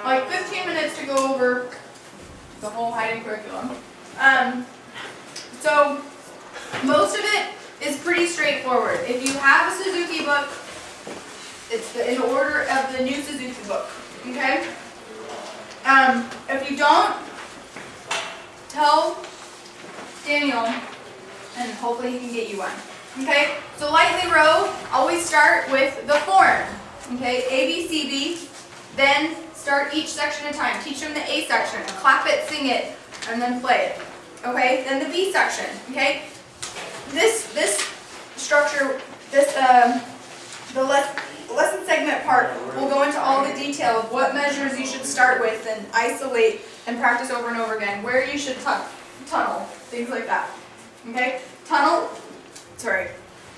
like 15 minutes to go over the whole Haydn curriculum. So most of it is pretty straightforward. If you have a Suzuki book, it's in order of the new Suzuki book, okay? If you don't, tell Daniel, and hopefully he can get you one, okay? So lightly row, always start with the form, okay? A, B, C, B, then start each section at a time. Teach them the A section, clap it, sing it, and then play it, okay? Then the B section, okay? This structure, the lesson segment part will go into all the detail of what measures you should start with and isolate and practice over and over again, where you should tunnel, things like that. Okay? Sorry,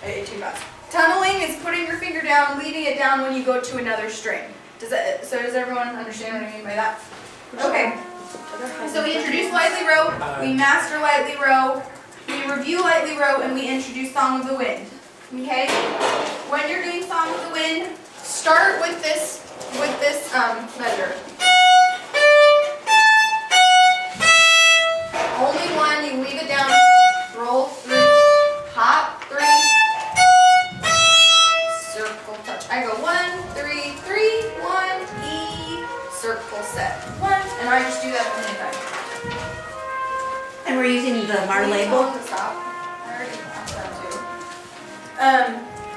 I ate too fast. Tunneling is putting your finger down, leading it down when you go to another string. Does everyone understand what I mean by that? Okay. So we introduce lightly row, we master lightly row, we review lightly row, and we introduce Song of the Wind. Okay? When you're doing Song of the Wind, start with this measure. Only one, you leave it down, roll 3, hop 3, circle touch. I go 1, 3, 3, 1, E, circle set 1, and I just do that many times. And we're using the Marley-bow?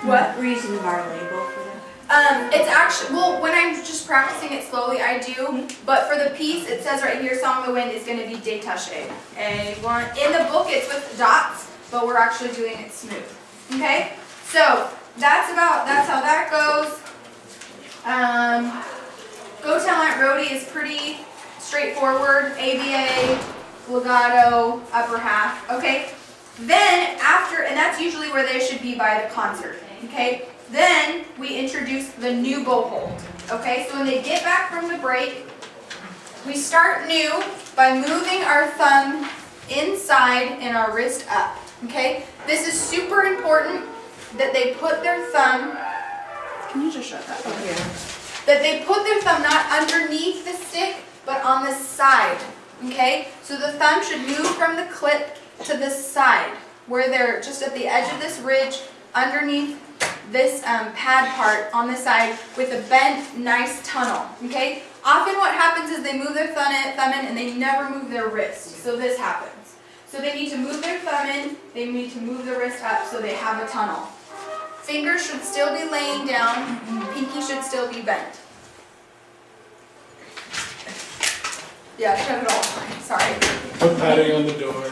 What? We're using the Marley-bow for that? It's actually, well, when I'm just practicing it slowly, I do, but for the piece, it says right here, Song of the Wind is going to be détaché. A1. In the book, it's with dots, but we're actually doing it smooth. Okay? So, that's how that goes. Go Tell Aunt Rhody is pretty straightforward. ABA, legato, upper half. Okay? Then, and that's usually where they should be by the concert. Okay? Then, we introduce the new bow hold. Okay? So when they get back from the break, we start new by moving our thumb inside and our wrist up. Okay? This is super important that they put their thumb, can you just shut that up here? That they put their thumb not underneath the stick, but on the side. Okay? So the thumb should move from the clip to the side, where they're just at the edge of this ridge, underneath this pad part on the side with a bent, nice tunnel. Okay? Often what happens is they move their thumb in and they never move their wrist. So this happens. So they need to move their thumb in, they need to move the wrist up so they have a tunnel. Fingers should still be laying down, pinky should still be bent. Yeah, shut it off. Sorry. Put padding on the door.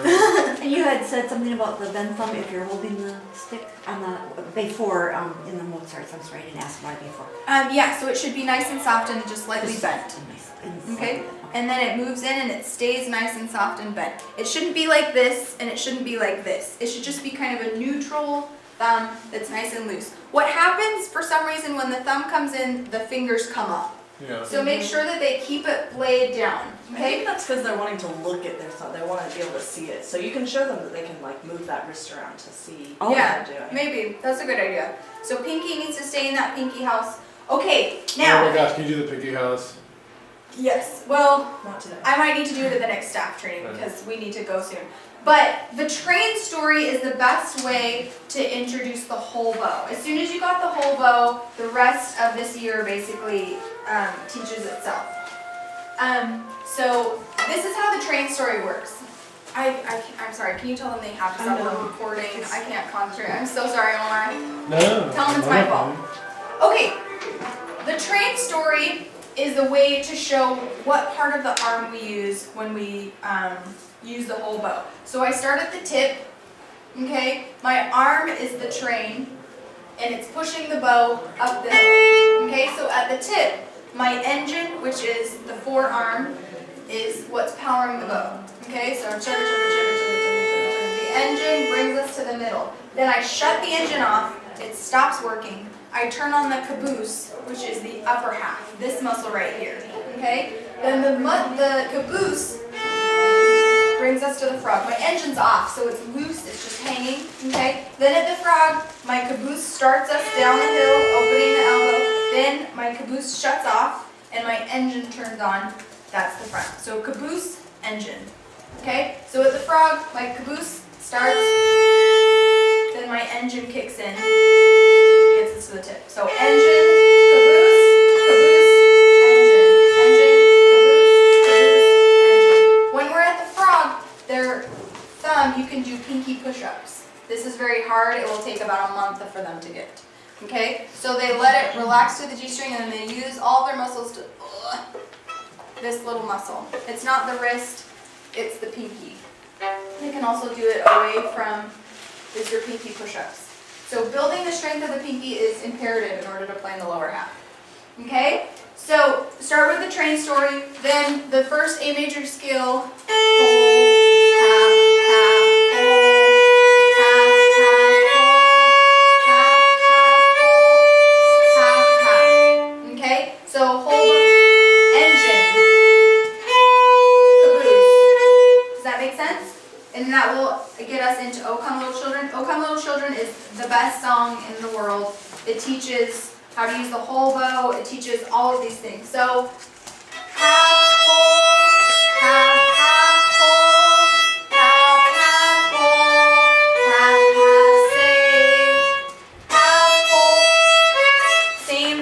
And you had said something about the bent thumb if you're holding the stick on the before in the Mozart's. I'm sorry, I didn't ask about it before. Yeah, so it should be nice and soft and just slightly bent. Nice and Okay? And then it moves in and it stays nice and soft and bent. It shouldn't be like this and it shouldn't be like this. It should just be kind of a neutral thumb that's nice and loose. What happens for some reason when the thumb comes in, the fingers come up. Yeah. So make sure that they keep it laid down. I Okay? think that's because they're wanting to look at their thumb. They want to be able to see it. So you can show them that they can like move that wrist around to see what Yeah, they're doing. maybe. That's a good idea. So pinky needs to stay in that pinky house. Okay, Oh now. my gosh, can you do the pinky house? Yes, well, Not today. I might need to do it at the next staff training because we need to go soon. But the train story is the best way to introduce the whole bow. As soon as you got the whole bow, the rest of this year basically teaches itself. So this is how the train story works. I'm sorry, can you tell them they have to stop the recording? I can't concentrate. I'm so sorry, Omar. No. Tell them it's my fault. Okay, the train story is the way to show what part of the arm we use when we use the whole bow. So I start at the tip, okay? My arm is the train, and it's pushing the bow up the hill, okay? So at the tip, my engine, which is the forearm, is what's powering the bow, okay? So chugga, chugga, chugga, chugga, chugga, chugga. The engine brings us to the middle. Then I shut the engine off, it stops working. I turn on the caboose, which is the upper half, this muscle right here, okay? Then the caboose brings us to the frog. My engine's off, so it's loose, it's just hanging, okay? Then at the frog, my caboose starts us down the hill, opening the elbow. Then my caboose shuts off, and my engine turns on, that's the front. So caboose, engine. Okay? So with the frog, my caboose starts, then my engine kicks in, gets us to the tip. So engine, caboose, caboose, engine, engine, caboose, engine. When we're at the frog, their thumb, you can do pinky push-ups. This is very hard. It will take about a month for them to get. Okay? So they let it relax to the G-string and then they use all their muscles to, this little muscle. It's not the wrist, it's the pinky. They can also do it away from your pinky push-ups. So building the strength of the pinky is imperative in order to play in the lower half. Okay? So start with the train story, then the first A major scale, whole, half, half, okay? So whole, engine, caboose. Does that make sense? And that will get us into O Come Little Children. O Come Little Children is the best song in the world. It teaches how to use the whole bow. It teaches all of these things. So half, whole, half, whole, half, whole, half, save, half, whole. Same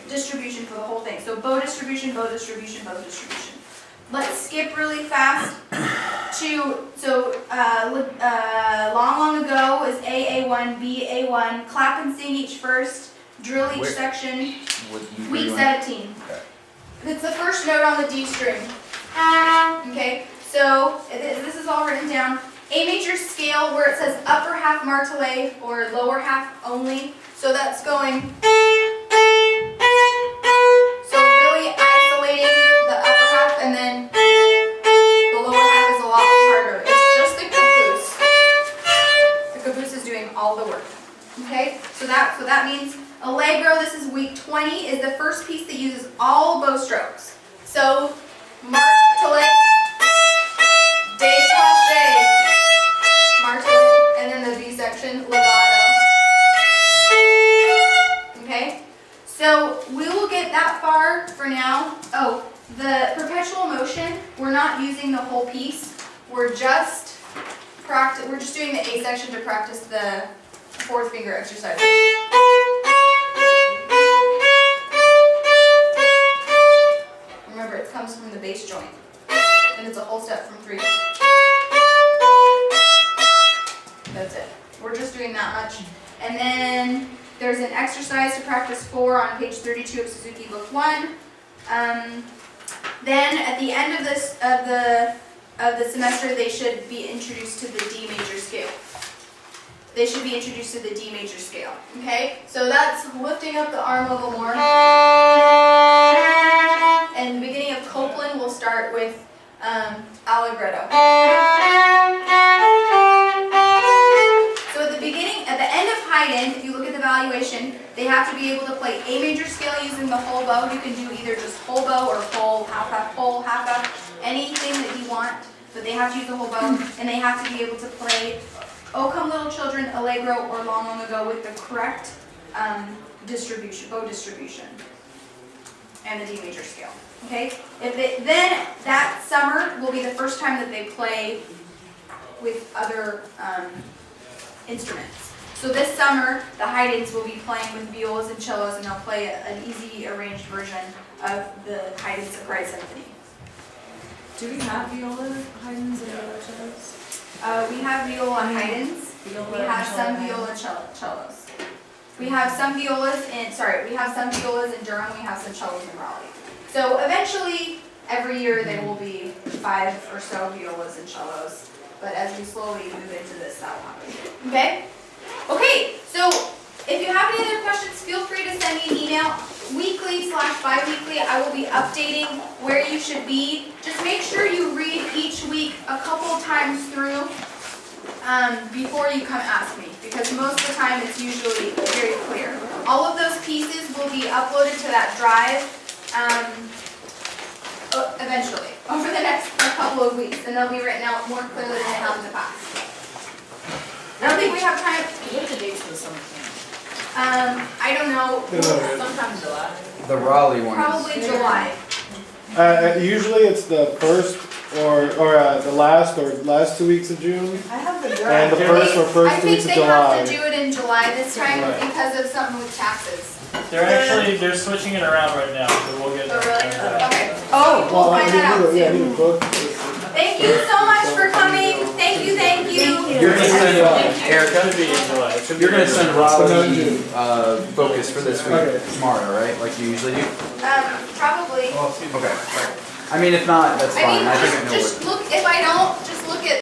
distribution for the whole thing. So bow distribution, bow distribution, bow distribution. Let's skip really fast to, long ago is A, A1, B, A1. Clap and sing each first. Drill each section. Week 17. Okay. It's the first note on the D string. Okay, so this is all written down. A major scale where it says upper half martelé or lower half only. So that's going. So really isolating the upper half and then the lower half is a lot harder. It's just the caboose. The caboose is doing all the work. Okay, so that means allegro, this is week 20, is the first piece that uses all bow strokes. So martelé, détaché, martelé, and then the B section, legato. Okay, so we will get that far for now. Oh, the perpetual motion, we're not using the whole piece. We're just doing the A section to practice the fourth finger exercise. Remember, it comes from the bass joint, and it's a whole step from 3. That's it. We're just doing that much. And then there's an exercise to practice 4 on page 32 of Suzuki Book 1. Then at the end of this of the semester, they should be introduced to the D major scale. They should be introduced to the D major scale. Okay, so that's lifting up the arm a little more. And the beginning of Copland, we'll start with allegretto. So at the end of Haydn, if you look at the valuation, they have to be able to play A major scale using the whole bow. You can do either just whole bow or whole, half, anything that you want, but they have to use the whole bow, and they have to be able to play O Come Little Children, Allegro, or Long Ago with the correct bow distribution, and the D major scale. Okay? Then that summer will be the first time that they play with other instruments. So this summer, the Haydns will be playing with violas and cellos, and they'll play an easy arranged version of the Haydn Surprise Symphony. Do we have viola, Haydns, and cellos? We have viola Haydns. We have some viola cellos. We have some violas in Durham. We have some cellos in Raleigh. So eventually, every year there will be 5 or so violas and cellos. But as we slowly move into this, that will happen. Okay? Okay, so if you have any other questions, feel free to send me an email. Weekly/bi-weekly, I will be updating where you should be. Just make sure you read each week a couple times through before you come ask me, because most of the time it's usually very clear. All of those pieces will be uploaded to that drive eventually, over the next couple of weeks, and they'll be written out more clearly than they have in the past. I don't think we have time. What are the dates for the summer camp? I don't know, Sometimes July. The Raleigh one is. probably July. Usually it's the first or the last 2 weeks of June. I have the And draft. the first or I first 2 think weeks of they have to July. do it in July this time Right. because of something with taxes. They're switching it around right now, so we'll get. Oh, really? Okay. Oh, We'll I find that out need a soon. book. Thank you so much for coming. Thank you, thank you. You're gonna send Erica. Should be in July. It should be You're gonna in send July. Raleigh focus for this week Okay. tomorrow, right? Like you usually do. Probably. Okay. I mean, if not, that's I fine. mean, I think I know just look, if I don't,